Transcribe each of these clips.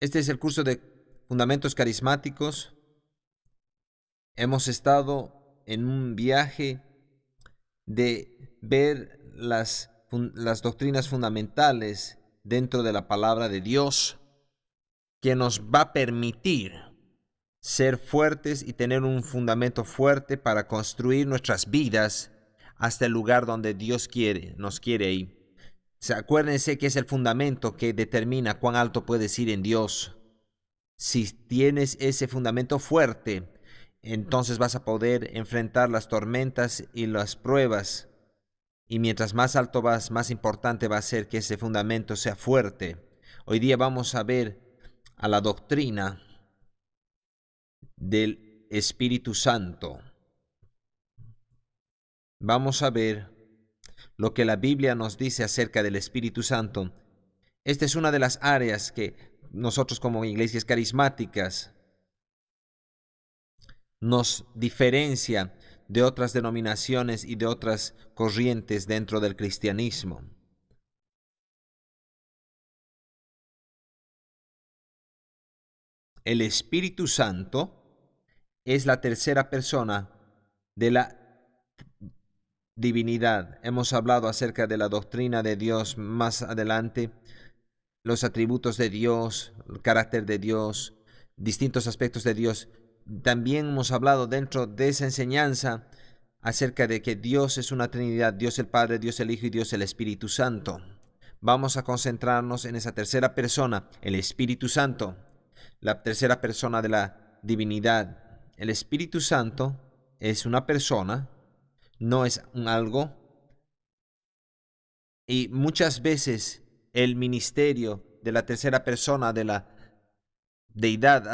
Este es el curso de Fundamentos Carismáticos. Hemos estado en un viaje de ver las doctrinas fundamentales dentro de la palabra de Dios, que nos va a permitir ser fuertes y tener un fundamento fuerte para construir nuestras vidas hasta el lugar donde Dios nos quiere ir. Acuérdense que es el fundamento que determina cuán alto puedes ir en Dios. Si tienes ese fundamento fuerte, entonces vas a poder enfrentar las tormentas y las pruebas. Y mientras más alto vas, más importante va a ser que ese fundamento sea fuerte. Hoy día vamos a ver a la doctrina del Espíritu Santo. Vamos a ver lo que la Biblia nos dice acerca del Espíritu Santo. Esta es una de las áreas que nosotros como iglesias carismáticas nos diferencia de otras denominaciones y de otras corrientes dentro del cristianismo. El Espíritu Santo es la tercera persona de la divinidad. Hemos hablado acerca de la doctrina de Dios más adelante, los atributos de Dios, el carácter de Dios, distintos aspectos de Dios. También hemos hablado dentro de esa enseñanza acerca de que Dios es una Trinidad, Dios el Padre, Dios el Hijo y Dios el Espíritu Santo. Vamos a concentrarnos en esa tercera persona, el Espíritu Santo, la tercera persona de la divinidad. El Espíritu Santo es una persona, no es un algo. Y muchas veces el ministerio de la tercera persona de la deidad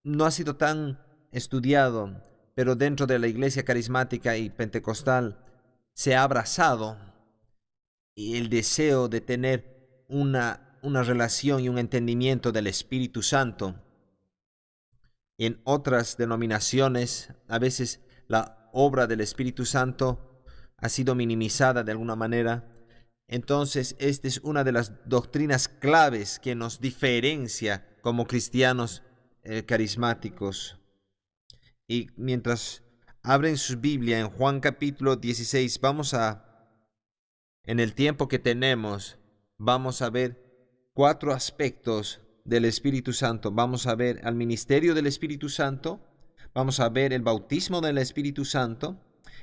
no ha sido tan estudiado, pero dentro de la iglesia carismática y pentecostal se ha abrazado el deseo de tener una relación y un entendimiento del Espíritu Santo. En otras denominaciones, a veces la obra del Espíritu Santo ha sido minimizada de alguna manera. Entonces, esta es una de las doctrinas claves que nos diferencia como cristianos carismáticos. Y mientras abren su Biblia en Juan capítulo 16, en el tiempo que tenemos, vamos a ver 4 aspectos del Espíritu Santo. Vamos a ver al ministerio del Espíritu Santo, vamos a ver el bautismo del Espíritu Santo,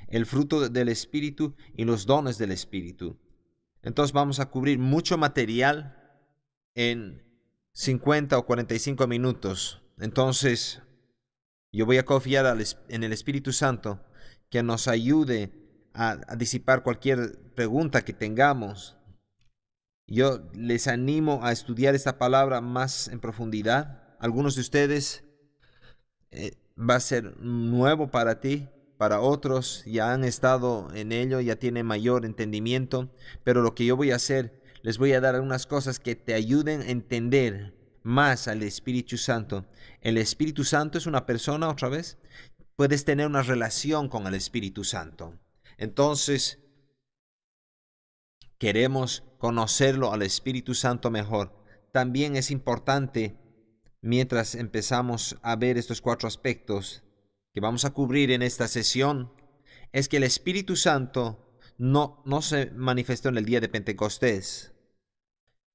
el fruto del Espíritu y los dones del Espíritu. Entonces vamos a cubrir mucho material en 50 o 45 minutos. Entonces yo voy a confiar en el Espíritu Santo que nos ayude a disipar cualquier pregunta que tengamos. Yo les animo a estudiar esta palabra más en profundidad. Algunos de ustedes va a ser nuevo para ti, para otros ya han estado en ello, ya tienen mayor entendimiento, pero lo que yo voy a hacer, les voy a dar algunas cosas que te ayuden a entender más al Espíritu Santo. El Espíritu Santo es una persona, otra vez, puedes tener una relación con el Espíritu Santo. Entonces, queremos conocerlo al Espíritu Santo mejor. También es importante, mientras empezamos a ver estos 4 aspectos que vamos a cubrir en esta sesión, es que el Espíritu Santo no se manifestó en el día de Pentecostés.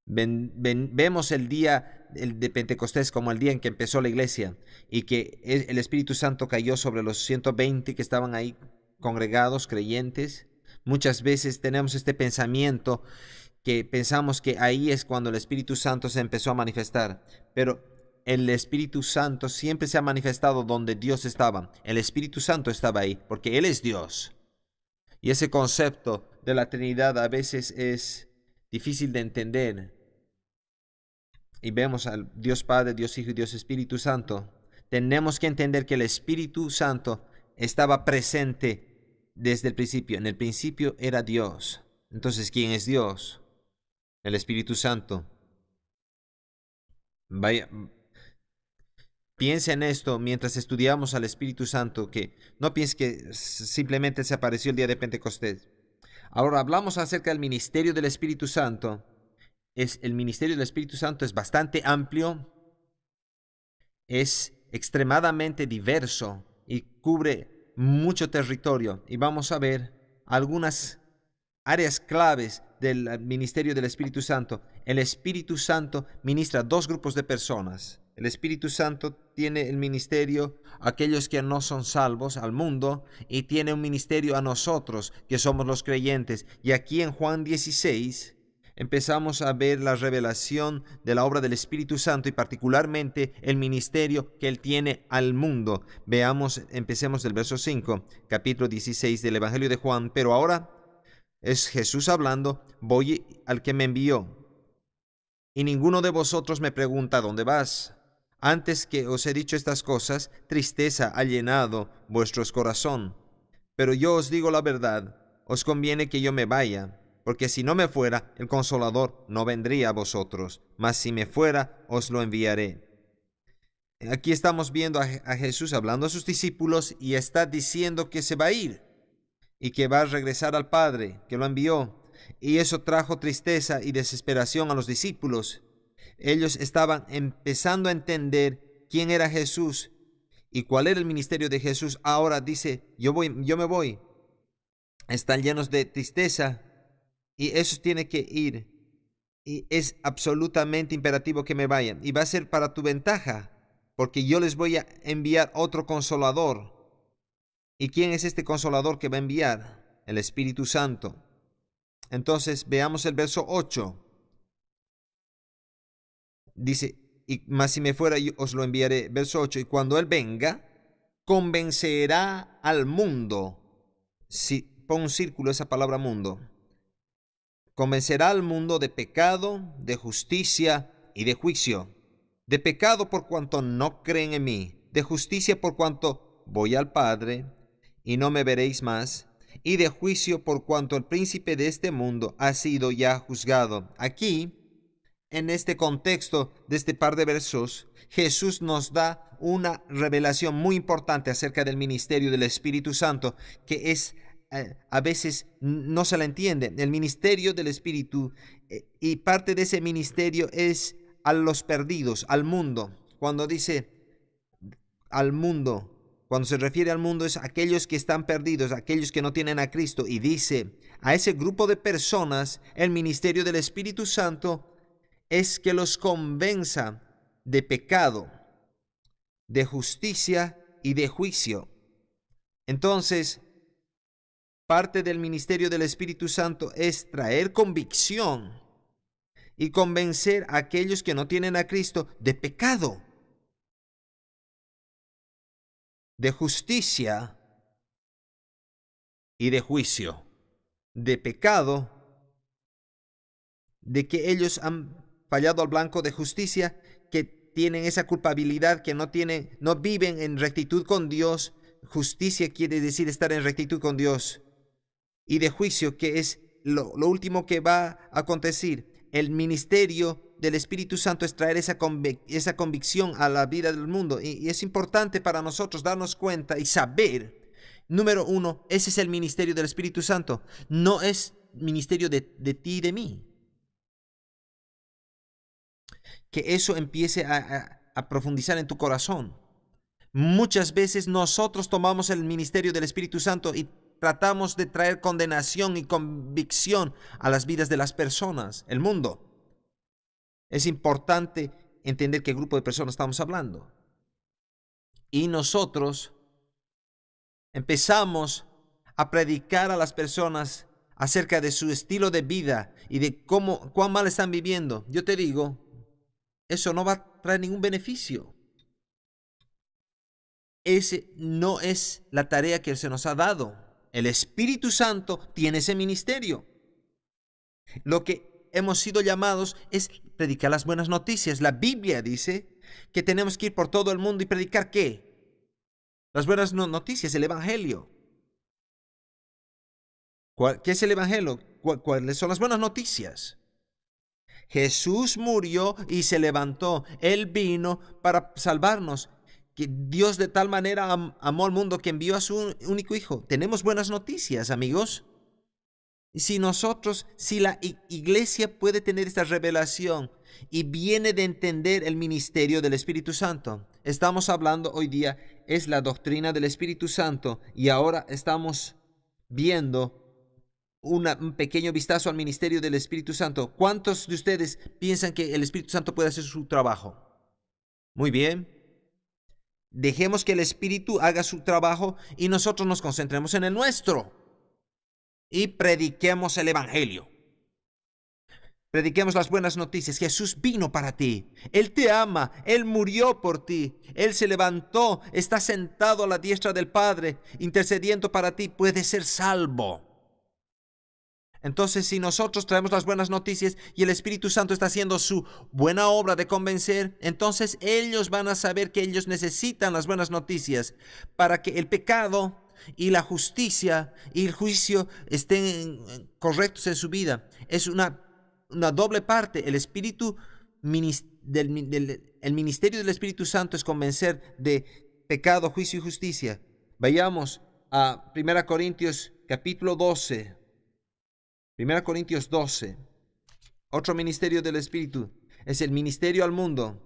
Vemos el día de Pentecostés como el día en que empezó la iglesia y que el Espíritu Santo cayó sobre los 120 que estaban ahí congregados, creyentes. Muchas veces tenemos este pensamiento que pensamos que ahí es cuando el Espíritu Santo se empezó a manifestar, pero el Espíritu Santo siempre se ha manifestado donde Dios estaba. El Espíritu Santo estaba ahí porque Él es Dios. Y ese concepto de la Trinidad a veces es difícil de entender. Y vemos al Dios Padre, Dios Hijo y Dios Espíritu Santo. Tenemos que entender que el Espíritu Santo estaba presente desde el principio. En el principio era Dios. Entonces, ¿quién es Dios? El Espíritu Santo. Piensa en esto mientras estudiamos al Espíritu Santo, que no piense que simplemente se apareció el día de Pentecostés. Ahora hablamos acerca del ministerio del Espíritu Santo. el ministerio del Espíritu Santo es bastante amplio, es extremadamente diverso y cubre mucho territorio. Y vamos a ver algunas áreas claves del ministerio del Espíritu Santo. El Espíritu Santo ministra a dos grupos de personas. El Espíritu Santo tiene el ministerio a aquellos que no son salvos, al mundo, y tiene un ministerio a nosotros, que somos los creyentes. Y aquí en Juan 16 empezamos a ver la revelación de la obra del Espíritu Santo y particularmente el ministerio que Él tiene al mundo. Veamos, empecemos del verso 5, capítulo 16 del Evangelio de Juan. Pero ahora es Jesús hablando: voy al que me envió, y ninguno de vosotros me pregunta: ¿dónde vas? Antes que os he dicho estas cosas, tristeza ha llenado vuestros corazón. Pero yo os digo la verdad, os conviene que yo me vaya, porque si no me fuera, el Consolador no vendría a vosotros, mas si me fuera, os lo enviaré. Aquí estamos viendo a Jesús hablando a sus discípulos y está diciendo que se va a ir y que va a regresar al Padre, que lo envió. Y eso trajo tristeza y desesperación a los discípulos. Ellos estaban empezando a entender quién era Jesús y cuál era el ministerio de Jesús. Ahora dice: yo me voy. Están llenos de tristeza y eso tiene que ir. Y es absolutamente imperativo que me vayan. Y va a ser para tu ventaja, porque yo les voy a enviar otro consolador. ¿Y quién es este consolador que va a enviar? El Espíritu Santo. Entonces veamos el verso 8. Dice: mas si me fuera, yo os lo enviaré. Verso 8. Y cuando Él venga, convencerá al mundo. Pon un círculo esa palabra mundo. Convencerá al mundo de pecado, de justicia y de juicio. De pecado por cuanto no creen en mí. De justicia por cuanto voy al Padre y no me veréis más. Y de juicio por cuanto el príncipe de este mundo ha sido ya juzgado. Aquí, en este contexto de este par de versos, Jesús nos da una revelación muy importante acerca del ministerio del Espíritu Santo, que es a veces no se la entiende. El ministerio del Espíritu y parte de ese ministerio es a los perdidos, al mundo. Cuando dice al mundo, cuando se refiere al mundo, es a aquellos que están perdidos, aquellos que no tienen a Cristo. Y dice a ese grupo de personas, el ministerio del Espíritu Santo es que los convenza de pecado, de justicia y de juicio. Entonces, parte del ministerio del Espíritu Santo es traer convicción y convencer a aquellos que no tienen a Cristo de pecado, de justicia y de juicio. De pecado, de que ellos han fallado al blanco; de justicia, que tienen esa culpabilidad, que no viven en rectitud con Dios. Justicia quiere decir estar en rectitud con Dios. Y de juicio, que es lo último que va a acontecer. El ministerio del Espíritu Santo es traer esa convicción a la vida del mundo. Y es importante para nosotros darnos cuenta y saber, número uno, ese es el ministerio del Espíritu Santo. No es ministerio de ti y de mí. Que eso empiece a profundizar en tu corazón. Muchas veces nosotros tomamos el ministerio del Espíritu Santo y tratamos de traer condenación y convicción a las vidas de las personas, el mundo. Es importante entender qué grupo de personas estamos hablando. Y nosotros empezamos a predicar a las personas acerca de su estilo de vida y de cuán mal están viviendo. Yo te digo, eso no va a traer ningún beneficio. Ese no es la tarea que se nos ha dado. El Espíritu Santo tiene ese ministerio. Lo que hemos sido llamados es predicar las buenas noticias. La Biblia dice que tenemos que ir por todo el mundo y predicar ¿qué? Las buenas noticias, el Evangelio. ¿Qué es el Evangelio? ¿Cuáles son las buenas noticias? Jesús murió y se levantó. Él vino para salvarnos. Que Dios de tal manera amó al mundo que envió a su único Hijo. Tenemos buenas noticias, amigos. Si la iglesia puede tener esta revelación y viene de entender el ministerio del Espíritu Santo, estamos hablando hoy día, es la doctrina del Espíritu Santo, y ahora estamos viendo un pequeño vistazo al ministerio del Espíritu Santo. ¿Cuántos de ustedes piensan que el Espíritu Santo puede hacer su trabajo? Muy bien. Dejemos que el Espíritu haga su trabajo y nosotros nos concentremos en el nuestro. Y prediquemos el Evangelio. Prediquemos las buenas noticias. Jesús vino para ti. Él te ama. Él murió por ti. Él se levantó. Está sentado a la diestra del Padre, intercediendo para ti. Puedes ser salvo. Entonces, si nosotros traemos las buenas noticias y el Espíritu Santo está haciendo su buena obra de convencer, entonces ellos van a saber que ellos necesitan las buenas noticias para que el pecado y la justicia y el juicio estén correctos en su vida. Es una doble parte. El el ministerio del Espíritu Santo es convencer de pecado, juicio y justicia. Vayamos a 1 Corintios capítulo 12. 1 Corintios 12. Otro ministerio del Espíritu es el ministerio al mundo.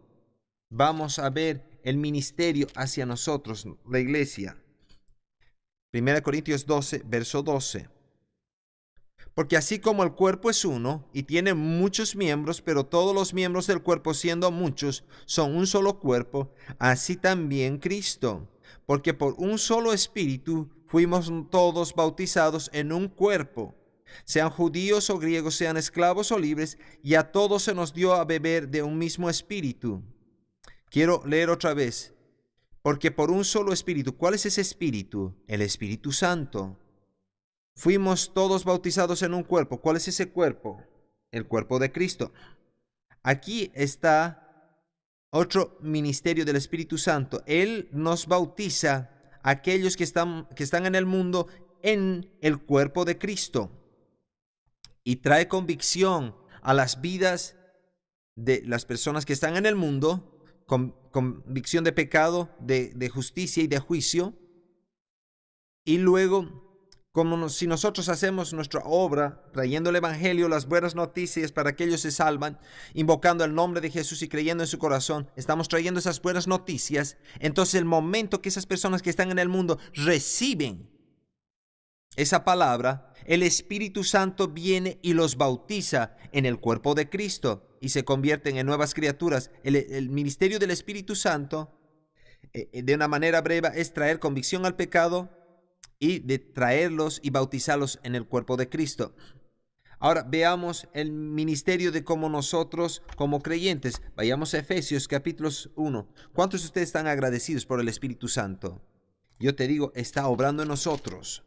Vamos a ver el ministerio hacia nosotros, la iglesia. 1 Corintios 12, verso 12. Porque así como el cuerpo es uno y tiene muchos miembros, pero todos los miembros del cuerpo, siendo muchos, son un solo cuerpo, así también Cristo. Porque por un solo espíritu fuimos todos bautizados en un cuerpo, sean judíos o griegos, sean esclavos o libres, y a todos se nos dio a beber de un mismo espíritu. Quiero leer otra vez. Porque por un solo espíritu. ¿Cuál es ese espíritu? El Espíritu Santo. Fuimos todos bautizados en un cuerpo. ¿Cuál es ese cuerpo? El cuerpo de Cristo. Aquí está otro ministerio del Espíritu Santo. Él nos bautiza a aquellos que están en el mundo en el cuerpo de Cristo. Y trae convicción a las vidas de las personas que están en el mundo, convicción de pecado, de justicia y de juicio. Y luego, si nosotros hacemos nuestra obra, trayendo el Evangelio, las buenas noticias para que ellos se salvan, invocando el nombre de Jesús y creyendo en su corazón, estamos trayendo esas buenas noticias. Entonces, el momento que esas personas que están en el mundo reciben esa palabra, el Espíritu Santo viene y los bautiza en el cuerpo de Cristo y se convierten en nuevas criaturas. El ministerio del Espíritu Santo, de una manera breve, es traer convicción al pecado y de traerlos y bautizarlos en el cuerpo de Cristo. Ahora veamos el ministerio de cómo nosotros, como creyentes, vayamos a Efesios capítulo 1. ¿Cuántos de ustedes están agradecidos por el Espíritu Santo? Yo te digo, está obrando en nosotros.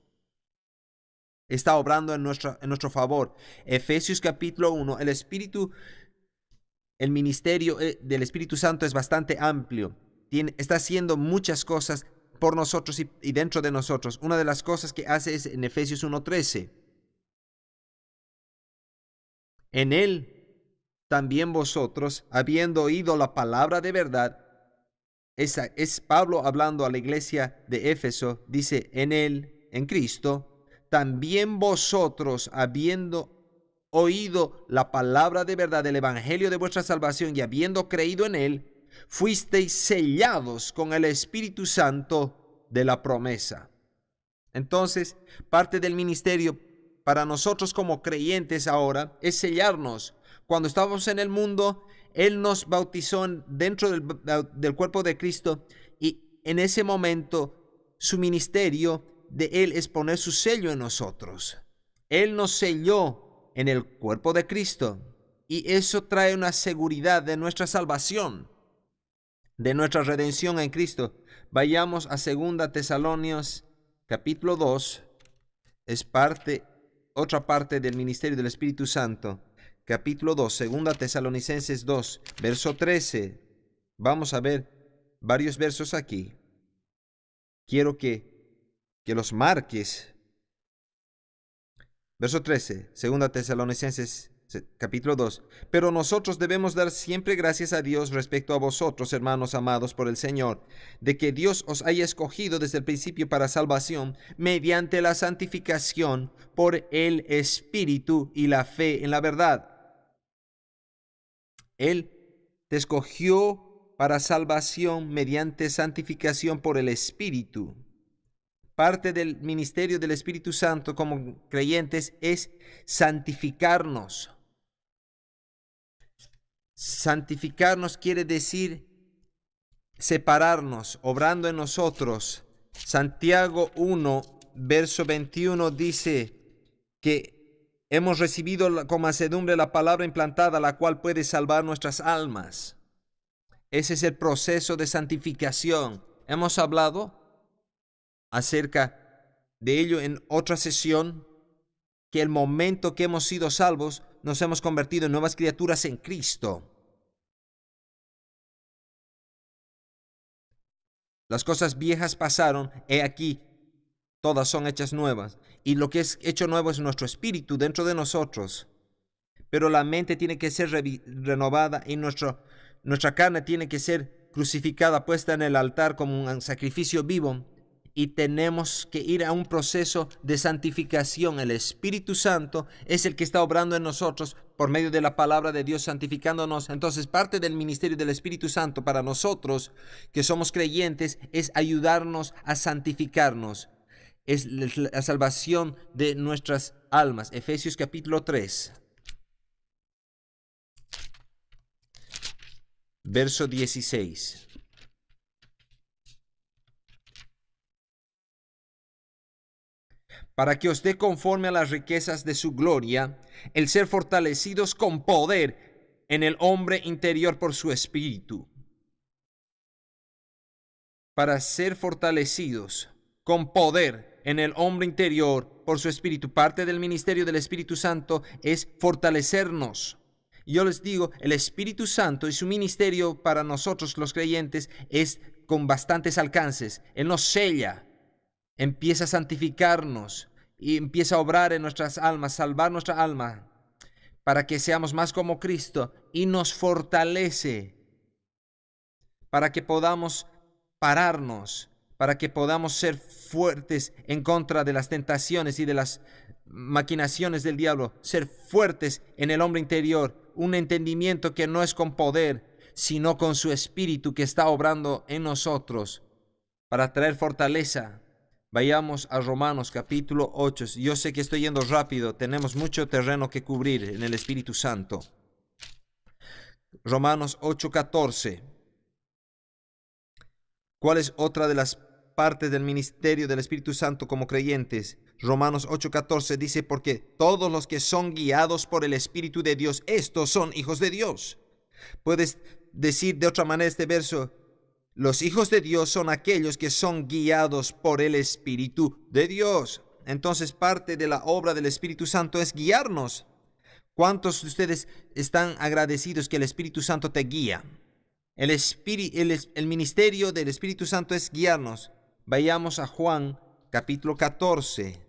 Está obrando en nuestro favor. Efesios capítulo 1, el ministerio del Espíritu Santo es bastante amplio. Está haciendo muchas cosas por nosotros y dentro de nosotros. Una de las cosas que hace es en Efesios 1:13. En él también vosotros, habiendo oído la palabra de verdad, es Pablo hablando a la iglesia de Éfeso, dice, en él, en Cristo, también vosotros, habiendo oído la palabra de verdad del evangelio de vuestra salvación y habiendo creído en él, fuisteis sellados con el Espíritu Santo de la promesa. Entonces, parte del ministerio para nosotros como creyentes ahora es sellarnos. Cuando estábamos en el mundo, Él nos bautizó dentro del cuerpo de Cristo, y en ese momento su ministerio de Él es poner su sello en nosotros. Él nos selló en el cuerpo de Cristo, y eso trae una seguridad de nuestra salvación, de nuestra redención en Cristo. Vayamos a 2 Tesalonicenses capítulo 2, es otra parte del ministerio del Espíritu Santo. Capítulo 2, 2 Tesalonicenses 2, verso 13. Vamos a ver varios versos aquí. Quiero que los marques. Verso 13, 2 Tesalonicenses capítulo 2. Pero nosotros debemos dar siempre gracias a Dios respecto a vosotros, hermanos amados por el Señor, de que Dios os haya escogido desde el principio para salvación, mediante la santificación por el Espíritu y la fe en la verdad. Él te escogió para salvación mediante santificación por el Espíritu. Parte del ministerio del Espíritu Santo como creyentes es santificarnos. Santificarnos quiere decir separarnos, obrando en nosotros. Santiago 1, verso 21 dice que hemos recibido con mansedumbre la palabra implantada, la cual puede salvar nuestras almas. Ese es el proceso de santificación. Hemos hablado acerca de ello en otra sesión, que el momento que hemos sido salvos, nos hemos convertido en nuevas criaturas en Cristo. Las cosas viejas pasaron, he aquí, todas son hechas nuevas. Y lo que es hecho nuevo es nuestro espíritu dentro de nosotros. Pero la mente tiene que ser renovada y nuestra carne tiene que ser crucificada, puesta en el altar como un sacrificio vivo. Y tenemos que ir a un proceso de santificación. El Espíritu Santo es el que está obrando en nosotros por medio de la palabra de Dios, santificándonos. Entonces, parte del ministerio del Espíritu Santo para nosotros, que somos creyentes, es ayudarnos a santificarnos. Es la salvación de nuestras almas. Efesios capítulo 3. Verso 16. Para que os dé conforme a las riquezas de su gloria, el ser fortalecidos con poder en el hombre interior por su espíritu. Para ser fortalecidos con poder en el hombre interior por su espíritu. Parte del ministerio del Espíritu Santo es fortalecernos. Yo les digo, el Espíritu Santo y su ministerio para nosotros los creyentes es con bastantes alcances. Él nos sella. Empieza a santificarnos y empieza a obrar en nuestras almas, salvar nuestra alma, para que seamos más como Cristo, y nos fortalece para que podamos pararnos, para que podamos ser fuertes en contra de las tentaciones y de las maquinaciones del diablo, ser fuertes en el hombre interior, un entendimiento que no es con poder, sino con su espíritu que está obrando en nosotros para traer fortaleza. Vayamos a Romanos capítulo 8. Yo sé que estoy yendo rápido, tenemos mucho terreno que cubrir en el Espíritu Santo. Romanos 8:14. ¿Cuál es otra de las partes del ministerio del Espíritu Santo como creyentes? Romanos 8:14 dice, porque todos los que son guiados por el Espíritu de Dios, estos son hijos de Dios. Puedes decir de otra manera este verso: los hijos de Dios son aquellos que son guiados por el Espíritu de Dios. Entonces, parte de la obra del Espíritu Santo es guiarnos. ¿Cuántos de ustedes están agradecidos que el Espíritu Santo te guía? El ministerio del Espíritu Santo es guiarnos. Vayamos a Juan capítulo 14.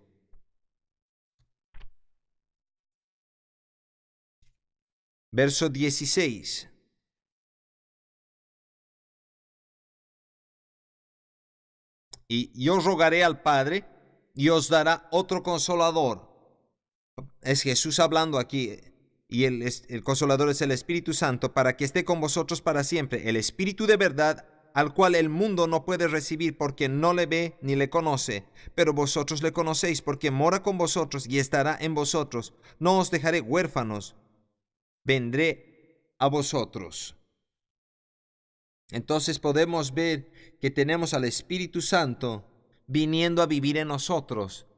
Verso 16. Y yo rogaré al Padre y os dará otro consolador. Es Jesús hablando aquí. Y el consolador es el Espíritu Santo, para que esté con vosotros para siempre. El Espíritu de verdad, al cual el mundo no puede recibir porque no le ve ni le conoce. Pero vosotros le conocéis porque mora con vosotros y estará en vosotros. No os dejaré huérfanos. Vendré a vosotros. Entonces podemos ver que tenemos al Espíritu Santo viniendo a vivir en nosotros,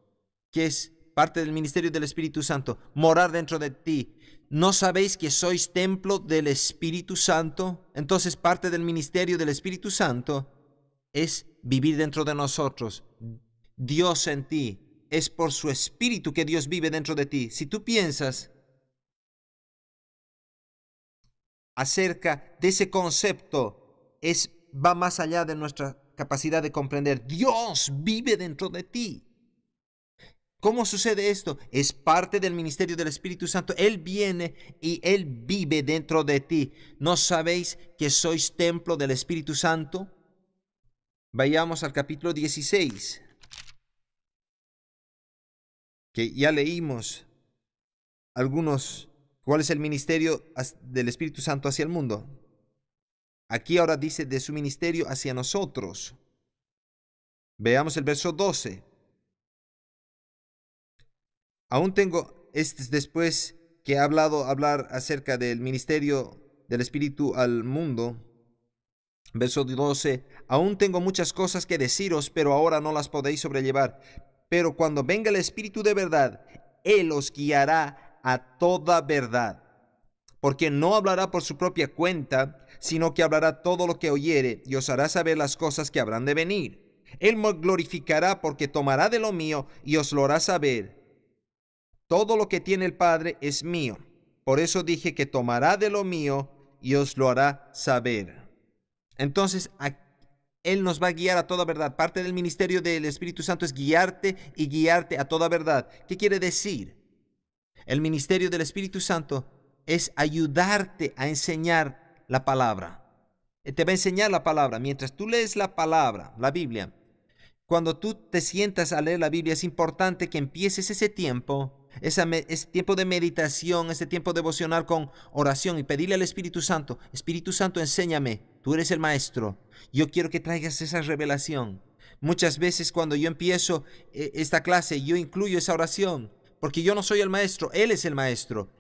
que es parte del ministerio del Espíritu Santo, morar dentro de ti. ¿No sabéis que sois templo del Espíritu Santo? Entonces parte del ministerio del Espíritu Santo es vivir dentro de nosotros. Dios en ti. Es por su Espíritu que Dios vive dentro de ti. Si tú piensas acerca de ese concepto, va más allá de nuestra capacidad de comprender. Dios vive dentro de ti. ¿Cómo sucede esto? Es parte del ministerio del Espíritu Santo. Él viene y Él vive dentro de ti. ¿No sabéis que sois templo del Espíritu Santo? Vayamos al capítulo 16, que ya leímos cuál es el ministerio del Espíritu Santo hacia el mundo. Aquí ahora dice de su ministerio hacia nosotros. Veamos el verso 12. Aún tengo, después que ha hablar acerca del ministerio del Espíritu al mundo. Verso 12. Aún tengo muchas cosas que deciros, pero ahora no las podéis sobrellevar. Pero cuando venga el Espíritu de verdad, Él os guiará a toda verdad. Porque no hablará por su propia cuenta, sino que hablará todo lo que oyere y os hará saber las cosas que habrán de venir. Él me glorificará porque tomará de lo mío y os lo hará saber. Todo lo que tiene el Padre es mío. Por eso dije que tomará de lo mío y os lo hará saber. Entonces, Él nos va a guiar a toda verdad. Parte del ministerio del Espíritu Santo es guiarte y guiarte a toda verdad. ¿Qué quiere decir? El ministerio del Espíritu Santo es ayudarte a enseñar la palabra. Te va a enseñar la palabra. Mientras tú lees la palabra, la Biblia, cuando tú te sientas a leer la Biblia, es importante que empieces ese tiempo de meditación, ese tiempo devocional con oración y pedirle al Espíritu Santo: Espíritu Santo, enséñame, tú eres el maestro, yo quiero que traigas esa revelación. Muchas veces cuando yo empiezo esta clase, yo incluyo esa oración, porque yo no soy el maestro, Él es el maestro.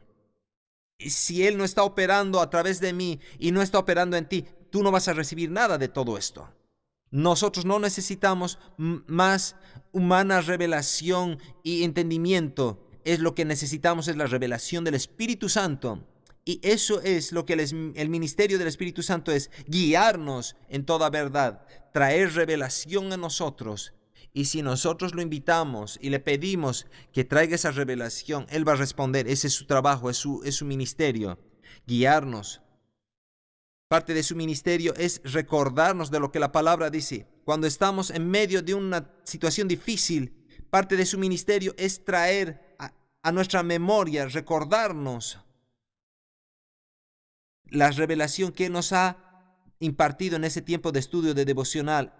Si Él no está operando a través de mí y no está operando en ti, tú no vas a recibir nada de todo esto. Nosotros no necesitamos más humana revelación y entendimiento. Lo que necesitamos es la revelación del Espíritu Santo. Y eso es lo que el ministerio del Espíritu Santo es: guiarnos en toda verdad, traer revelación a nosotros. Y si nosotros lo invitamos y le pedimos que traiga esa revelación, Él va a responder. Ese es su trabajo, es su ministerio, guiarnos. Parte de su ministerio es recordarnos de lo que la palabra dice. Cuando estamos en medio de una situación difícil, parte de su ministerio es traer a nuestra memoria, recordarnos la revelación que nos ha impartido en ese tiempo de estudio de devocional.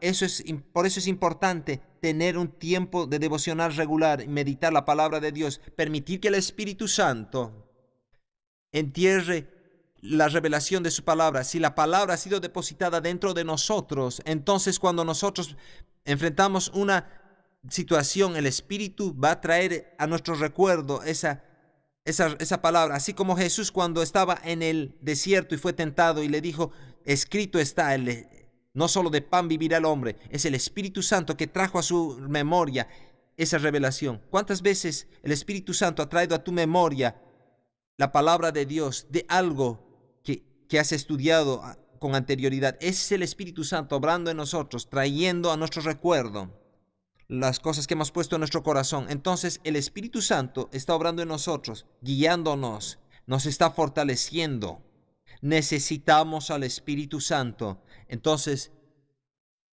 Por eso es importante tener un tiempo de devocional regular, meditar la palabra de Dios, permitir que el Espíritu Santo entierre la revelación de su palabra. Si la palabra ha sido depositada dentro de nosotros, entonces cuando nosotros enfrentamos una situación, el Espíritu va a traer a nuestro recuerdo esa palabra. Así como Jesús, cuando estaba en el desierto y fue tentado y le dijo: escrito está, no solo de pan vivirá el hombre. Es el Espíritu Santo que trajo a su memoria esa revelación. ¿Cuántas veces el Espíritu Santo ha traído a tu memoria la palabra de Dios, de algo que has estudiado con anterioridad? Es el Espíritu Santo obrando en nosotros, trayendo a nuestro recuerdo las cosas que hemos puesto en nuestro corazón. Entonces el Espíritu Santo está obrando en nosotros, guiándonos, nos está fortaleciendo. Necesitamos al Espíritu Santo. Entonces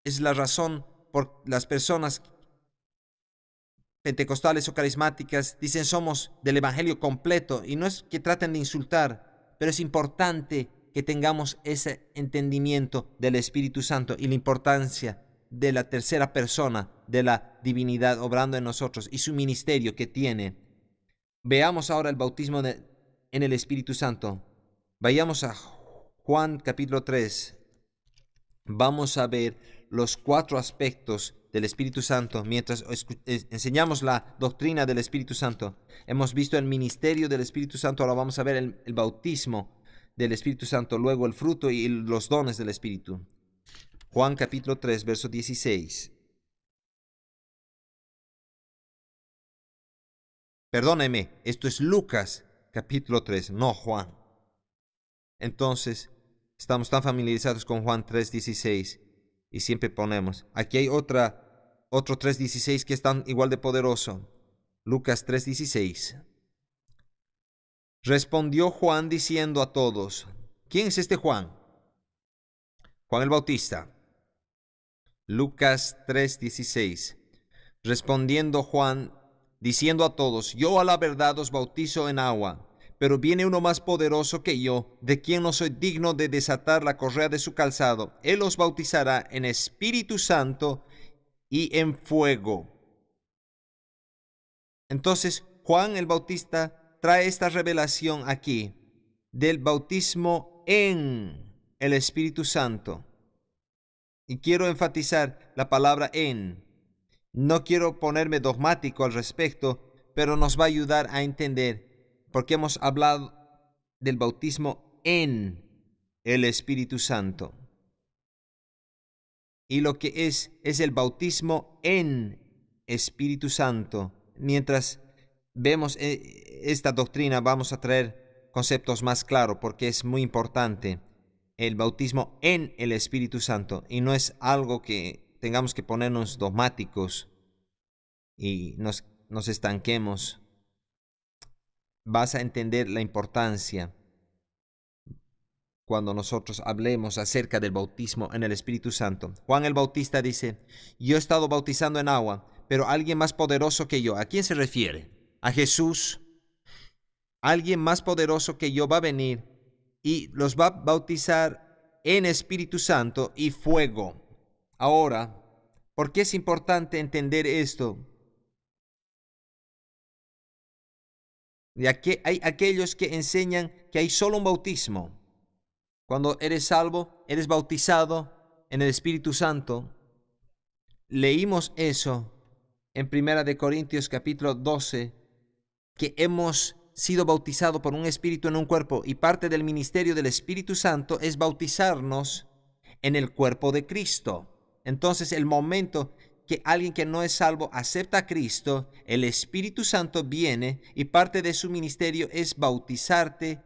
es la razón por las personas pentecostales o carismáticas dicen: somos del evangelio completo. Y no es que traten de insultar, pero es importante que tengamos ese entendimiento del Espíritu Santo y la importancia de la tercera persona de la divinidad obrando en nosotros y su ministerio que tiene. Veamos ahora el bautismo en el Espíritu Santo. Vayamos a Juan capítulo 3. Vamos a ver los 4 aspectos del Espíritu Santo mientras enseñamos la doctrina del Espíritu Santo. Hemos visto el ministerio del Espíritu Santo, ahora vamos a ver el bautismo del Espíritu Santo, luego el fruto y los dones del Espíritu. Juan capítulo 3, verso 16. Perdóneme, esto es Lucas capítulo 3, no Juan. Entonces, estamos tan familiarizados con Juan 3:16 y siempre ponemos. Aquí hay otro 3:16 que es tan igual de poderoso. Lucas 3:16. Respondió Juan diciendo a todos: ¿quién es este Juan? Juan el Bautista. Lucas 3:16. Respondiendo Juan diciendo a todos: yo a la verdad os bautizo en agua, pero viene uno más poderoso que yo, de quien no soy digno de desatar la correa de su calzado. Él os bautizará en Espíritu Santo y en fuego. Entonces, Juan el Bautista trae esta revelación aquí del bautismo en el Espíritu Santo. Y quiero enfatizar la palabra en. No quiero ponerme dogmático al respecto, pero nos va a ayudar a entender, porque hemos hablado del bautismo en el Espíritu Santo. Y lo que es el bautismo en Espíritu Santo. Mientras vemos esta doctrina, vamos a traer conceptos más claros, porque es muy importante el bautismo en el Espíritu Santo. Y no es algo que tengamos que ponernos dogmáticos y nos estanquemos. Vas a entender la importancia cuando nosotros hablemos acerca del bautismo en el Espíritu Santo. Juan el Bautista dice: yo he estado bautizando en agua, pero alguien más poderoso que yo. ¿A quién se refiere? A Jesús. Alguien más poderoso que yo va a venir y los va a bautizar en Espíritu Santo y fuego. Ahora, ¿por qué es importante entender esto? Y aquí hay aquellos que enseñan que hay solo un bautismo. Cuando eres salvo, eres bautizado en el Espíritu Santo. Leímos eso en 1 Corintios capítulo 12, que hemos sido bautizados por un espíritu en un cuerpo, y parte del ministerio del Espíritu Santo es bautizarnos en el cuerpo de Cristo. Entonces, el momento que alguien que no es salvo acepta a Cristo, el Espíritu Santo viene y parte de su ministerio es bautizarte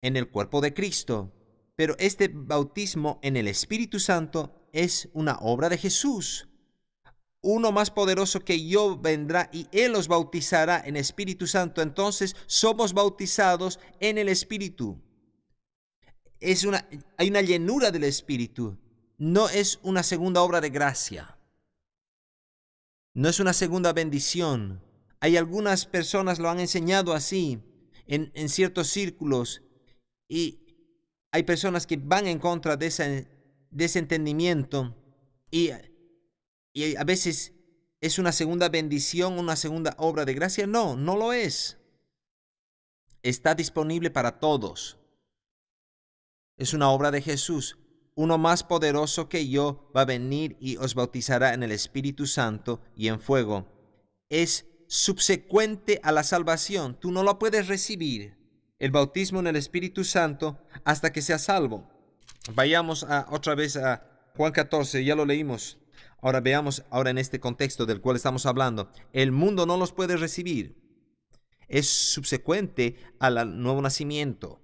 en el cuerpo de Cristo. Pero este bautismo en el Espíritu Santo es una obra de Jesús. Uno más poderoso que yo vendrá y Él los bautizará en Espíritu Santo. Entonces somos bautizados en el Espíritu. Hay una llenura del Espíritu. No es una segunda obra de gracia. No es una segunda bendición. Hay algunas personas lo han enseñado así en ciertos círculos, y hay personas que van en contra de ese entendimiento, y a veces es una segunda bendición, una segunda obra de gracia. No, no lo es. Está disponible para todos. Es una obra de Jesús. Uno más poderoso que yo va a venir y os bautizará en el Espíritu Santo y en fuego. Es subsecuente a la salvación. Tú no lo puedes recibir, el bautismo en el Espíritu Santo, hasta que seas salvo. Vayamos otra vez a Juan 14, ya lo leímos. Ahora veamos en este contexto del cual estamos hablando. El mundo no los puede recibir. Es subsecuente al nuevo nacimiento.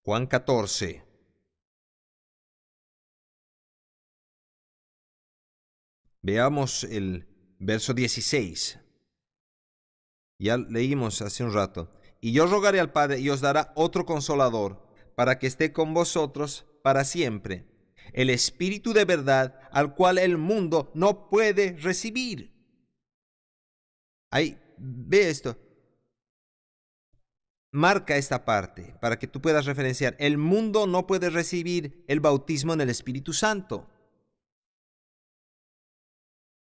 Juan 14. Veamos el verso 16. Ya leímos hace un rato. Y yo rogaré al Padre y os dará otro consolador, para que esté con vosotros para siempre. El Espíritu de verdad, al cual el mundo no puede recibir. Ahí, ve esto. Marca esta parte para que tú puedas referenciar. El mundo no puede recibir el bautismo en el Espíritu Santo.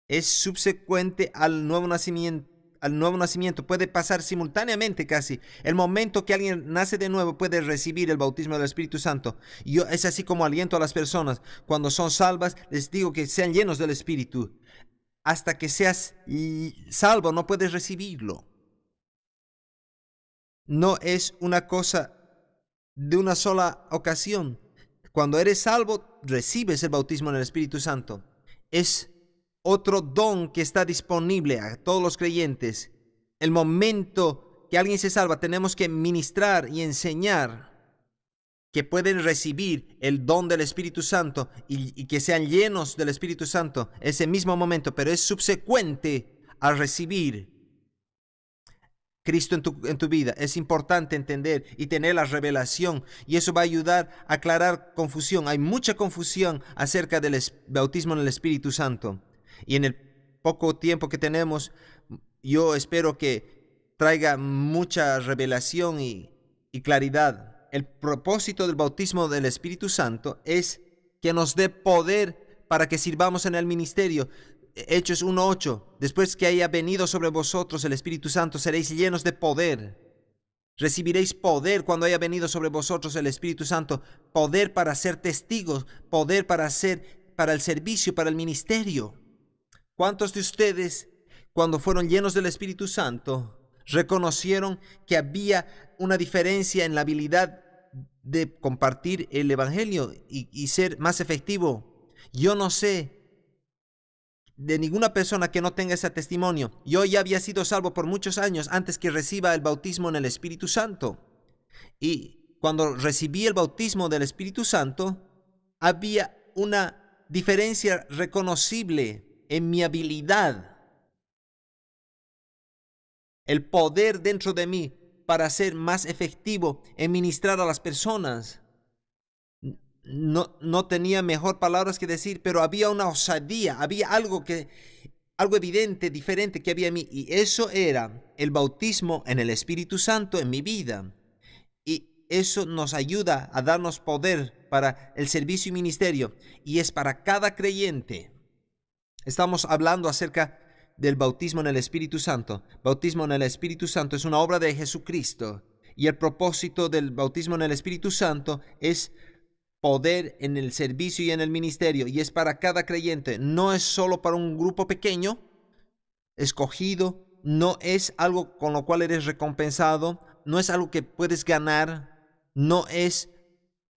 Es subsecuente al nuevo nacimiento. Puede pasar simultáneamente casi. El momento que alguien nace de nuevo puede recibir el bautismo del Espíritu Santo. Es así como aliento a las personas. Cuando son salvas, les digo que sean llenos del Espíritu. Hasta que seas salvo, no puedes recibirlo. No es una cosa de una sola ocasión. Cuando eres salvo, recibes el bautismo en el Espíritu Santo. Es otro don que está disponible a todos los creyentes. El momento que alguien se salva, tenemos que ministrar y enseñar que pueden recibir el don del Espíritu Santo y que sean llenos del Espíritu Santo ese mismo momento, pero es subsecuente a recibir Cristo en tu vida. Es importante entender y tener la revelación, y eso va a ayudar a aclarar confusión. Hay mucha confusión acerca del bautismo en el Espíritu Santo, y en el poco tiempo que tenemos, yo espero que traiga mucha revelación y claridad. El propósito del bautismo del Espíritu Santo es que nos dé poder para que sirvamos en el ministerio. Hechos 1:8, después que haya venido sobre vosotros el Espíritu Santo, seréis llenos de poder. Recibiréis poder cuando haya venido sobre vosotros el Espíritu Santo, poder para ser testigos, poder para el servicio, para el ministerio. ¿Cuántos de ustedes, cuando fueron llenos del Espíritu Santo, reconocieron que había una diferencia en la habilidad de compartir el Evangelio y ser más efectivo? Yo no sé de ninguna persona que no tenga ese testimonio. Yo ya había sido salvo por muchos años antes que reciba el bautismo en el Espíritu Santo. Y cuando recibí el bautismo del Espíritu Santo, había una diferencia reconocible en mi habilidad. El poder dentro de mí para ser más efectivo en ministrar a las personas. No tenía mejor palabras que decir, pero había una osadía, había algo evidente, diferente que había en mí, y eso era el bautismo en el Espíritu Santo en mi vida. Y eso nos ayuda a darnos poder para el servicio y ministerio, y es para cada creyente. Estamos hablando acerca del bautismo en el Espíritu Santo. Bautismo en el Espíritu Santo es una obra de Jesucristo, y el propósito del bautismo en el Espíritu Santo es poder en el servicio y en el ministerio, y es para cada creyente. No es solo para un grupo pequeño, escogido, no es algo con lo cual eres recompensado, no es algo que puedes ganar, no es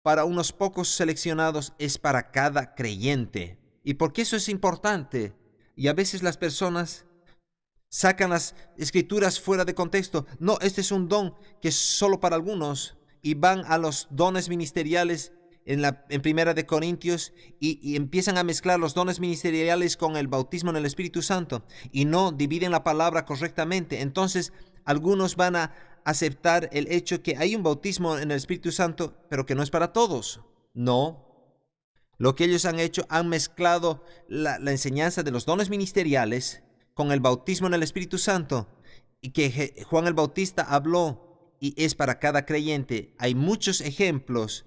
para unos pocos seleccionados, es para cada creyente. ¿Y por qué eso es importante? Y a veces las personas sacan las escrituras fuera de contexto. No, este es un don que es solo para algunos, y van a los dones ministeriales en Primera de Corintios y empiezan a mezclar los dones ministeriales con el bautismo en el Espíritu Santo, y no dividen la palabra correctamente. Entonces algunos van a aceptar el hecho que hay un bautismo en el Espíritu Santo, pero que no es para todos. No, lo que ellos han hecho, han mezclado la enseñanza de los dones ministeriales con el bautismo en el Espíritu Santo, y que Juan el Bautista habló, y es para cada creyente. Hay muchos ejemplos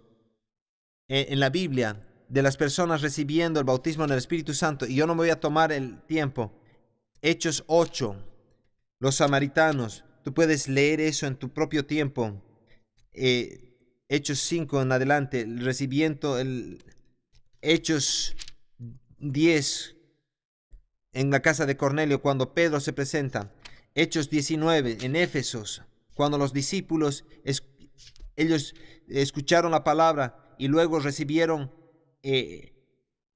en la Biblia de las personas recibiendo el bautismo en el Espíritu Santo, y yo no me voy a tomar el tiempo. Hechos 8, los samaritanos, tú puedes leer eso en tu propio tiempo. Hechos 5 en adelante, recibiendo Hechos 10 en la casa de Cornelio cuando Pedro se presenta. Hechos 19 en Éfesos, cuando los discípulos ellos escucharon la palabra y luego recibieron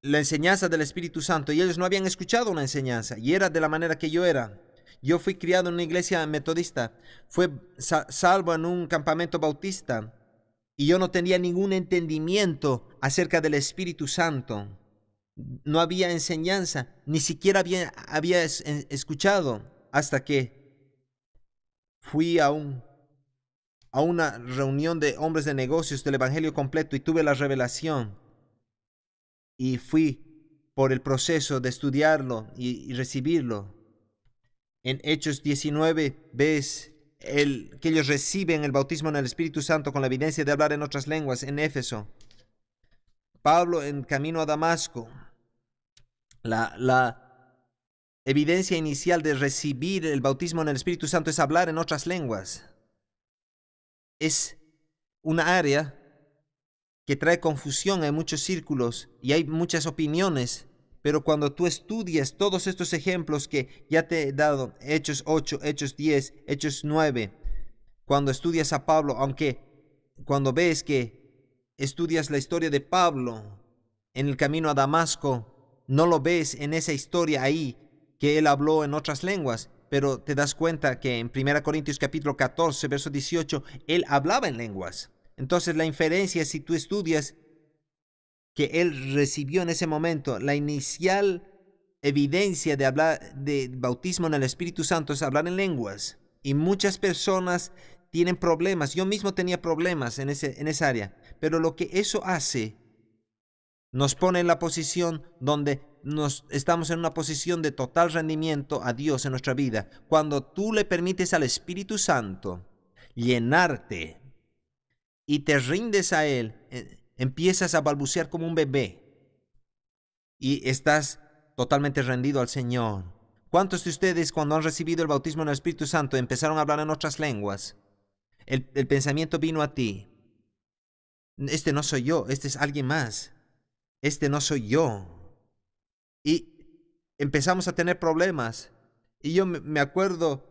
la enseñanza del Espíritu Santo, y ellos no habían escuchado una enseñanza, y era de la manera que yo era. Yo fui criado en una iglesia metodista, fui salvo en un campamento bautista, y yo no tenía ningún entendimiento acerca del Espíritu Santo. No había enseñanza, ni siquiera había escuchado, hasta que fui a una reunión de hombres de negocios del Evangelio completo, y tuve la revelación, y fui por el proceso de estudiarlo y recibirlo. En Hechos 19 ves que ellos reciben el bautismo en el Espíritu Santo con la evidencia de hablar en otras lenguas. En Éfeso, Pablo en camino a Damasco, la evidencia inicial de recibir el bautismo en el Espíritu Santo es hablar en otras lenguas. Es una área que trae confusión en muchos círculos y hay muchas opiniones, pero cuando tú estudias todos estos ejemplos que ya te he dado, Hechos 8, Hechos 10, Hechos 9, cuando estudias a Pablo, aunque cuando ves que estudias la historia de Pablo en el camino a Damasco, no lo ves en esa historia ahí que él habló en otras lenguas, pero te das cuenta que en 1 Corintios capítulo 14, verso 18, él hablaba en lenguas. Entonces la inferencia, si tú estudias que él recibió en ese momento, la inicial evidencia de hablar de bautismo en el Espíritu Santo es hablar en lenguas. Y muchas personas tienen problemas. Yo mismo tenía problemas en esa área. Pero lo que eso hace, nos pone en la posición donde estamos en una posición de total rendimiento a Dios en nuestra vida. Cuando tú le permites al Espíritu Santo llenarte y te rindes a Él, empiezas a balbucear como un bebé y estás totalmente rendido al Señor. ¿Cuántos de ustedes, cuando han recibido el bautismo en el Espíritu Santo, empezaron a hablar en otras lenguas? El pensamiento vino a ti: este no soy yo, este es alguien más. Este no soy yo. Y empezamos a tener problemas. Y yo me acuerdo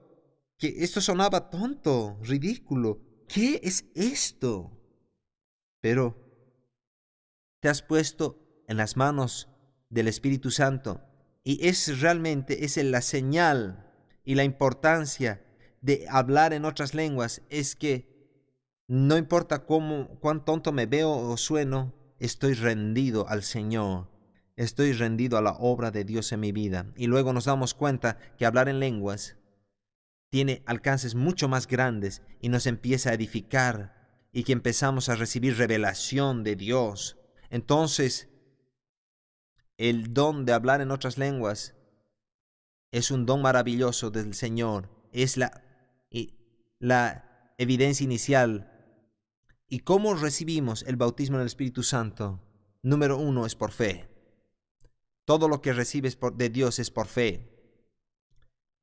que esto sonaba tonto, ridículo. ¿Qué es esto? Pero te has puesto en las manos del Espíritu Santo. Y realmente es la señal y la importancia de hablar en otras lenguas. Es que no importa cuán tonto me veo o sueno, estoy rendido al Señor. Estoy rendido a la obra de Dios en mi vida. Y luego nos damos cuenta que hablar en lenguas tiene alcances mucho más grandes y nos empieza a edificar, y que empezamos a recibir revelación de Dios. Entonces, el don de hablar en otras lenguas es un don maravilloso del Señor. Es la evidencia inicial. ¿Y cómo recibimos el bautismo en el Espíritu Santo? Número 1 es por fe. Todo lo que recibes de Dios es por fe.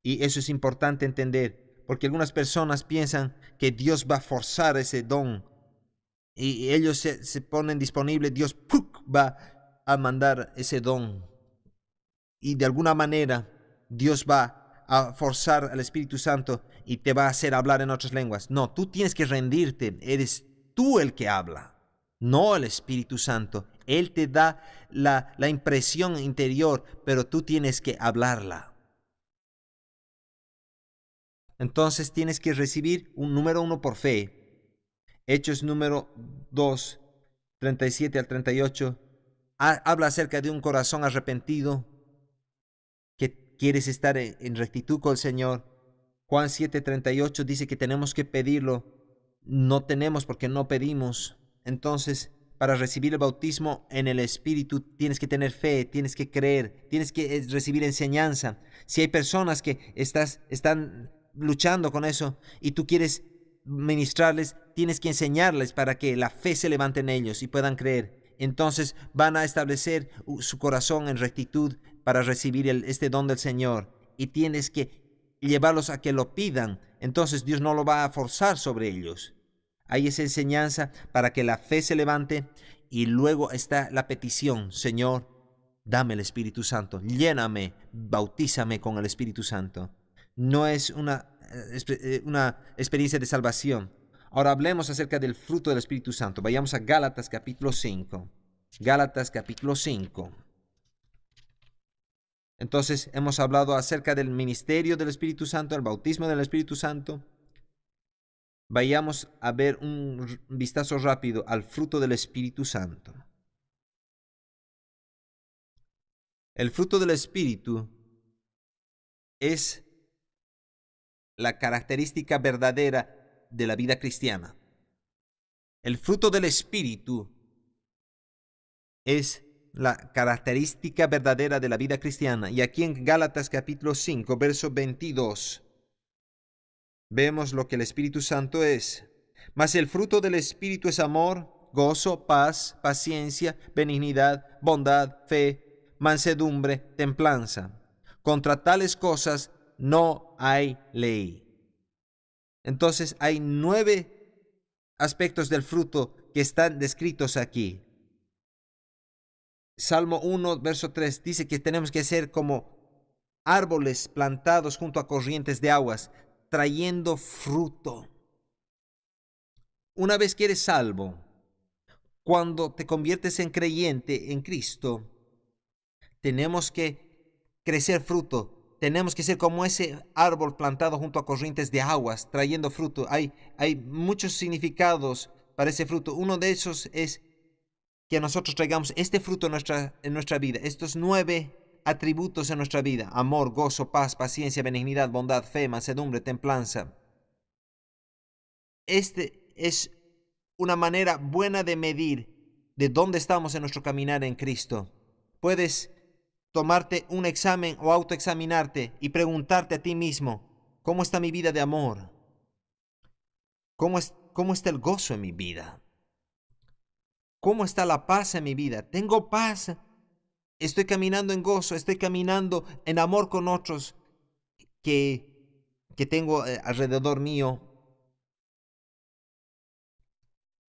Y eso es importante entender, porque algunas personas piensan que Dios va a forzar ese don. Y ellos se ponen disponibles, Dios va a mandar ese don. Y de alguna manera Dios va a forzar al Espíritu Santo y te va a hacer hablar en otras lenguas. No, tú tienes que rendirte. Eres tú el que habla, no el Espíritu Santo. Él te da la impresión interior, pero tú tienes que hablarla. Entonces tienes que recibir número 1 por fe. Hechos número 2, 37 al 38, habla acerca de un corazón arrepentido que quieres estar en rectitud con el Señor. Juan 7:38 dice que tenemos que pedirlo. No tenemos porque no pedimos. Entonces, para recibir el bautismo en el Espíritu, tienes que tener fe, tienes que creer, tienes que recibir enseñanza. Si hay personas que están luchando con eso y tú quieres ministrarles, tienes que enseñarles para que la fe se levante en ellos y puedan creer. Entonces van a establecer su corazón en rectitud para recibir este don del Señor. Y tienes que llevarlos a que lo pidan. Entonces Dios no lo va a forzar sobre ellos. Hay esa enseñanza para que la fe se levante, y luego está la petición: Señor, dame el Espíritu Santo, lléname, bautízame con el Espíritu Santo. No es una experiencia de salvación. Ahora hablemos acerca del fruto del Espíritu Santo. Vayamos a Gálatas capítulo 5. Gálatas capítulo 5. Entonces hemos hablado acerca del ministerio del Espíritu Santo, el bautismo del Espíritu Santo. Vayamos a ver un vistazo rápido al fruto del Espíritu Santo. El fruto del Espíritu es la característica verdadera de la vida cristiana. El fruto del Espíritu es la característica verdadera de la vida cristiana. Y aquí en Gálatas capítulo 5, verso 22, vemos lo que el Espíritu Santo es. Mas el fruto del Espíritu es amor, gozo, paz, paciencia, benignidad, bondad, fe, mansedumbre, templanza. Contra tales cosas no hay ley. Entonces hay 9 aspectos del fruto que están descritos aquí. Salmo 1, verso 3 dice que tenemos que ser como árboles plantados junto a corrientes de aguas, trayendo fruto. Una vez que eres salvo, cuando te conviertes en creyente en Cristo, tenemos que crecer fruto. Tenemos que ser como ese árbol plantado junto a corrientes de aguas, trayendo fruto. Hay muchos significados para ese fruto. Uno de esos es que nosotros traigamos este fruto en nuestra vida, estos 9 atributos en nuestra vida: amor, gozo, paz, paciencia, benignidad, bondad, fe, mansedumbre, templanza. Este es una manera buena de medir de dónde estamos en nuestro caminar en Cristo. Puedes tomarte un examen o autoexaminarte y preguntarte a ti mismo, ¿cómo está mi vida de amor? ¿Cómo está el gozo en mi vida? ¿Cómo está la paz en mi vida? ¿Tengo paz? ¿Estoy caminando en gozo? ¿Estoy caminando en amor con otros que tengo alrededor mío?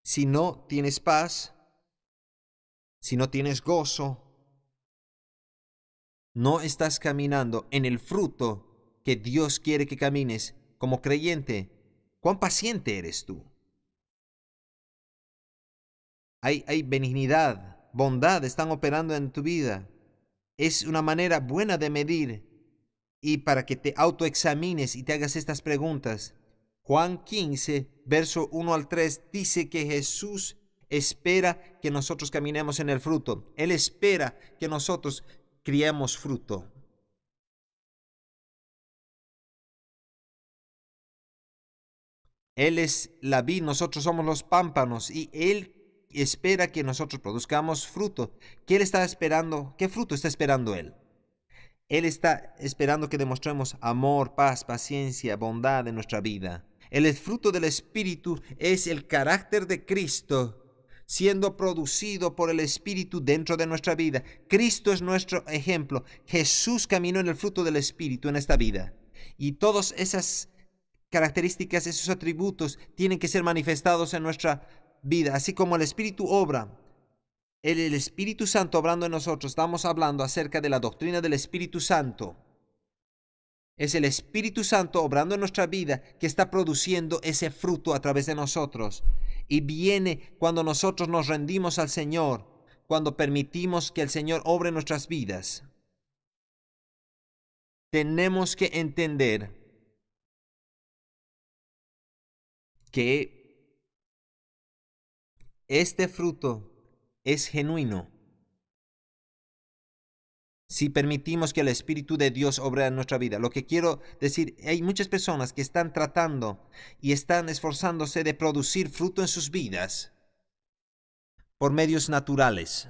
Si no tienes paz, si no tienes gozo, no estás caminando en el fruto que Dios quiere que camines como creyente. ¿Cuán paciente eres tú? Hay benignidad, bondad están operando en tu vida. Es una manera buena de medir y para que te autoexamines y te hagas estas preguntas. Juan 15, verso 1 al 3, dice que Jesús espera que nosotros caminemos en el fruto. Él espera que nosotros criemos fruto. Él es la vid, nosotros somos los pámpanos y Él espera que nosotros produzcamos fruto. ¿Qué Él está esperando? ¿Qué fruto está esperando Él? Él está esperando que demostremos amor, paz, paciencia, bondad en nuestra vida. El fruto del Espíritu es el carácter de Cristo siendo producido por el Espíritu dentro de nuestra vida. Cristo es nuestro ejemplo. Jesús caminó en el fruto del Espíritu en esta vida. Y todas esas características, esos atributos tienen que ser manifestados en nuestra vida, así como el Espíritu obra. El Espíritu Santo obrando en nosotros. Estamos hablando acerca de la doctrina del Espíritu Santo. Es el Espíritu Santo obrando en nuestra vida que está produciendo ese fruto a través de nosotros. Y viene cuando nosotros nos rendimos al Señor, cuando permitimos que el Señor obre en nuestras vidas. Tenemos que entender que este fruto es genuino si permitimos que el Espíritu de Dios obre en nuestra vida. Lo que quiero decir, hay muchas personas que están tratando y están esforzándose de producir fruto en sus vidas por medios naturales,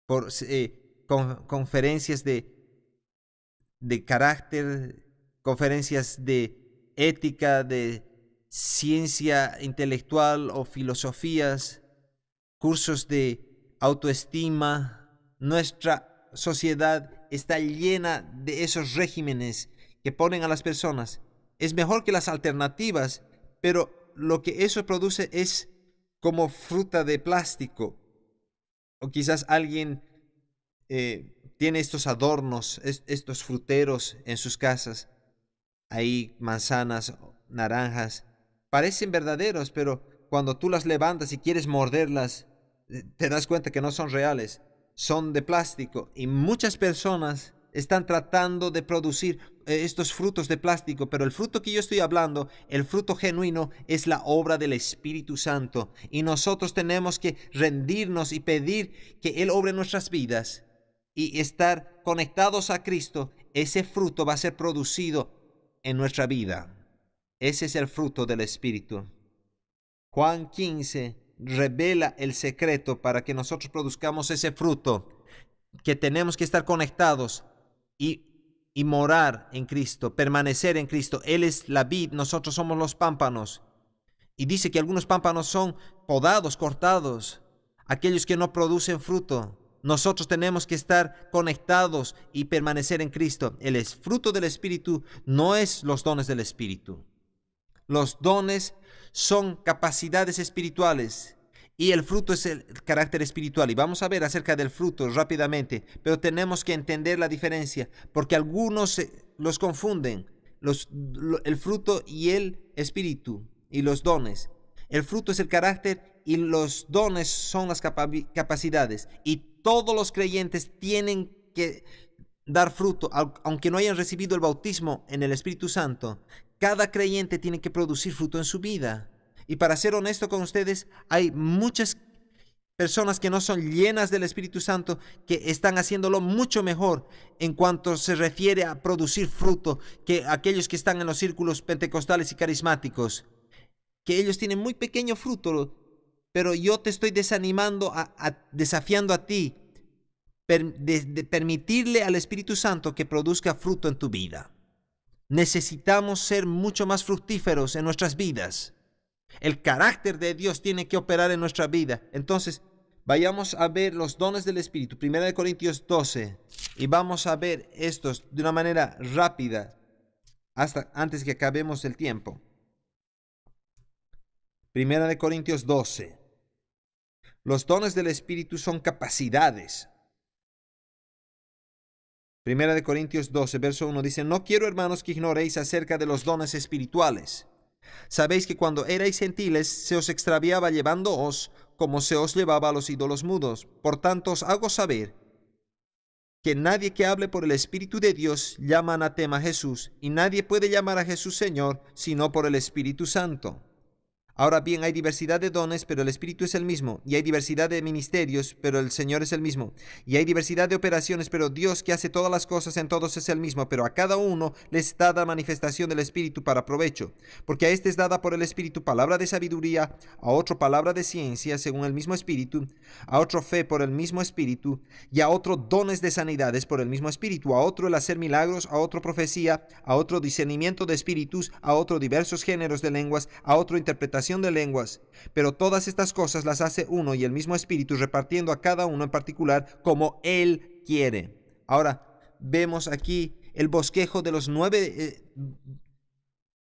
por conferencias de carácter, conferencias de ética, de ciencia intelectual o filosofías, cursos de autoestima. Nuestra sociedad está llena de esos regímenes que ponen a las personas. Es mejor que las alternativas, pero lo que eso produce es como fruta de plástico. O quizás alguien tiene estos adornos, estos fruteros en sus casas. Hay manzanas, naranjas. Parecen verdaderos, pero cuando tú las levantas y quieres morderlas, te das cuenta que no son reales. Son de plástico y muchas personas están tratando de producir estos frutos de plástico, pero el fruto que yo estoy hablando, el fruto genuino, es la obra del Espíritu Santo y nosotros tenemos que rendirnos y pedir que Él obre en nuestras vidas y estar conectados a Cristo. Ese fruto va a ser producido en nuestra vida. Ese es el fruto del Espíritu. Juan 15 revela el secreto para que nosotros produzcamos ese fruto, que tenemos que estar conectados y morar en Cristo, permanecer en Cristo. Él es la vid, nosotros somos los pámpanos. Y dice que algunos pámpanos son podados, cortados, aquellos que no producen fruto. Nosotros tenemos que estar conectados y permanecer en Cristo. El fruto del Espíritu no es los dones del Espíritu. Los dones son capacidades espirituales y el fruto es el carácter espiritual. Y vamos a ver acerca del fruto rápidamente, pero tenemos que entender la diferencia porque algunos los confunden, el fruto y el espíritu y los dones. El fruto es el carácter y los dones son las capacidades. Y todos los creyentes tienen que dar fruto, aunque no hayan recibido el bautismo en el Espíritu Santo. Cada creyente tiene que producir fruto en su vida. Y para ser honesto con ustedes, hay muchas personas que no son llenas del Espíritu Santo, que están haciéndolo mucho mejor en cuanto se refiere a producir fruto que aquellos que están en los círculos pentecostales y carismáticos, que ellos tienen muy pequeño fruto, pero yo te estoy desanimando, desafiando a ti, de permitirle al Espíritu Santo que produzca fruto en tu vida. Necesitamos ser mucho más fructíferos en nuestras vidas. El carácter de Dios tiene que operar en nuestra vida. Entonces, vayamos a ver los dones del Espíritu. 1 Corintios 12. Y vamos a ver estos de una manera rápida, hasta antes que acabemos el tiempo. 1 Corintios 12. Los dones del Espíritu son capacidades. 1 Corintios 12, verso 1 dice: No quiero, hermanos, que ignoréis acerca de los dones espirituales. Sabéis que cuando erais gentiles se os extraviaba llevándoos como se os llevaba a los ídolos mudos. Por tanto os hago saber que nadie que hable por el Espíritu de Dios llama anatema a Jesús, y nadie puede llamar a Jesús Señor sino por el Espíritu Santo. Ahora bien, hay diversidad de dones, pero el Espíritu es el mismo, y hay diversidad de ministerios, pero el Señor es el mismo, y hay diversidad de operaciones, pero Dios, que hace todas las cosas en todos, es el mismo, pero a cada uno les da la manifestación del Espíritu para provecho, porque a este es dada por el Espíritu palabra de sabiduría, a otro palabra de ciencia según el mismo Espíritu, a otro fe por el mismo Espíritu, y a otro dones de sanidades por el mismo Espíritu, a otro el hacer milagros, a otro profecía, a otro discernimiento de espíritus, a otro diversos géneros de lenguas, a otro interpretación de lenguas, pero todas estas cosas las hace uno y el mismo Espíritu, repartiendo a cada uno en particular como Él quiere. Ahora vemos aquí el bosquejo de los 9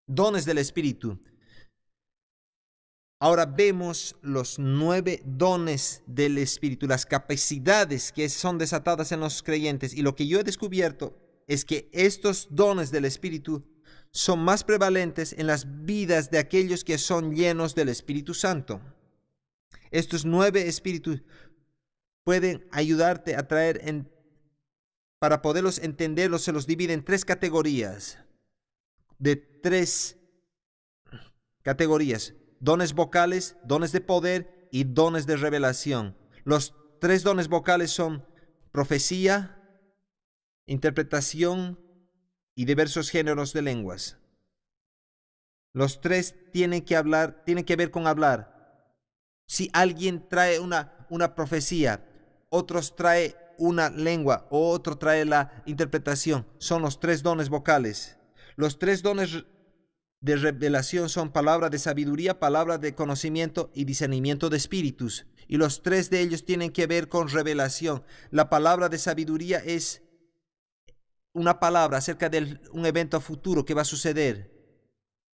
dones del Espíritu. Ahora vemos los 9 dones del Espíritu, las capacidades que son desatadas en los creyentes, y lo que yo he descubierto es que estos dones del Espíritu son más prevalentes en las vidas de aquellos que son llenos del Espíritu Santo. Estos 9 espíritus pueden ayudarte a traer, para poderlos entenderlos, se los divide en 3 categorías. De 3 categorías: dones vocales, dones de poder y dones de revelación. Los 3 dones vocales son profecía, interpretación y diversos géneros de lenguas. Los 3 tienen que ver con hablar. Si alguien trae una profecía, otros trae una lengua, o otro trae la interpretación, son los 3 dones vocales. Los 3 dones de revelación son palabra de sabiduría, palabra de conocimiento y discernimiento de espíritus. Y los 3 de ellos tienen que ver con revelación. La palabra de sabiduría es una palabra acerca de un evento futuro que va a suceder.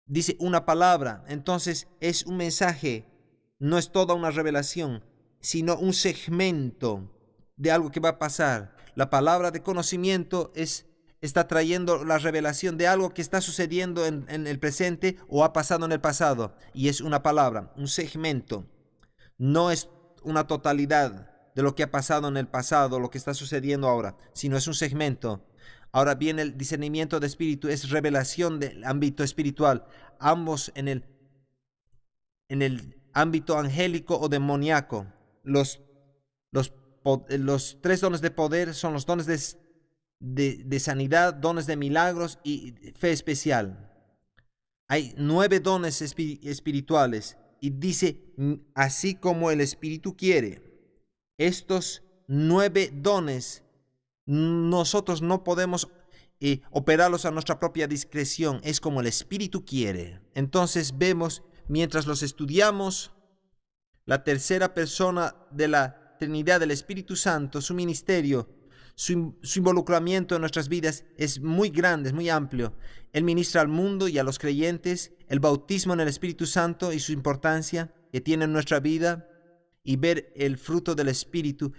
Dice una palabra, entonces es un mensaje, no es toda una revelación, sino un segmento de algo que va a pasar. La palabra de conocimiento está trayendo la revelación de algo que está sucediendo en el presente o ha pasado en el pasado, y es una palabra, un segmento. No es una totalidad de lo que ha pasado en el pasado, lo que está sucediendo ahora, sino es un segmento. Ahora bien, el discernimiento de espíritu es revelación del ámbito espiritual, ambos en el ámbito angélico o demoníaco. Los 3 dones de poder son los dones de sanidad, dones de milagros y fe especial. Hay 9 dones espirituales, y dice: así como el Espíritu quiere. Estos 9 dones nosotros no podemos operarlos a nuestra propia discreción, es como el Espíritu quiere. Entonces vemos, mientras los estudiamos, la tercera persona de la Trinidad, del Espíritu Santo, su ministerio, su involucramiento en nuestras vidas es muy grande, es muy amplio. Él ministra al mundo y a los creyentes, el bautismo en el Espíritu Santo y su importancia que tiene en nuestra vida, y ver el fruto del Espíritu,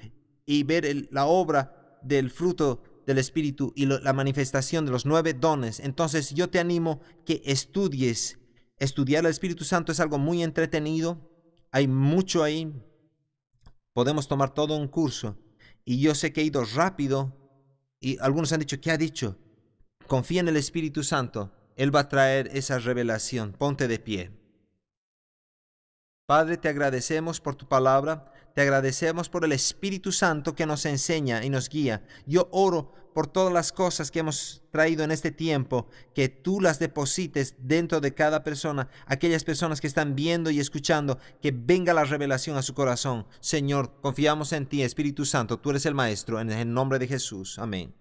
y ver la obra del fruto del Espíritu y la manifestación de los 9 dones. Entonces yo te animo que estudies. Estudiar el Espíritu Santo es algo muy entretenido. Hay mucho ahí. Podemos tomar todo un curso. Y yo sé que he ido rápido. Y algunos han dicho: ¿qué ha dicho? Confía en el Espíritu Santo. Él va a traer esa revelación. Ponte de pie. Padre, te agradecemos por tu palabra. Te agradecemos por el Espíritu Santo que nos enseña y nos guía. Yo oro por todas las cosas que hemos traído en este tiempo, que tú las deposites dentro de cada persona, aquellas personas que están viendo y escuchando, que venga la revelación a su corazón. Señor, confiamos en ti, Espíritu Santo, tú eres el Maestro, en el nombre de Jesús. Amén.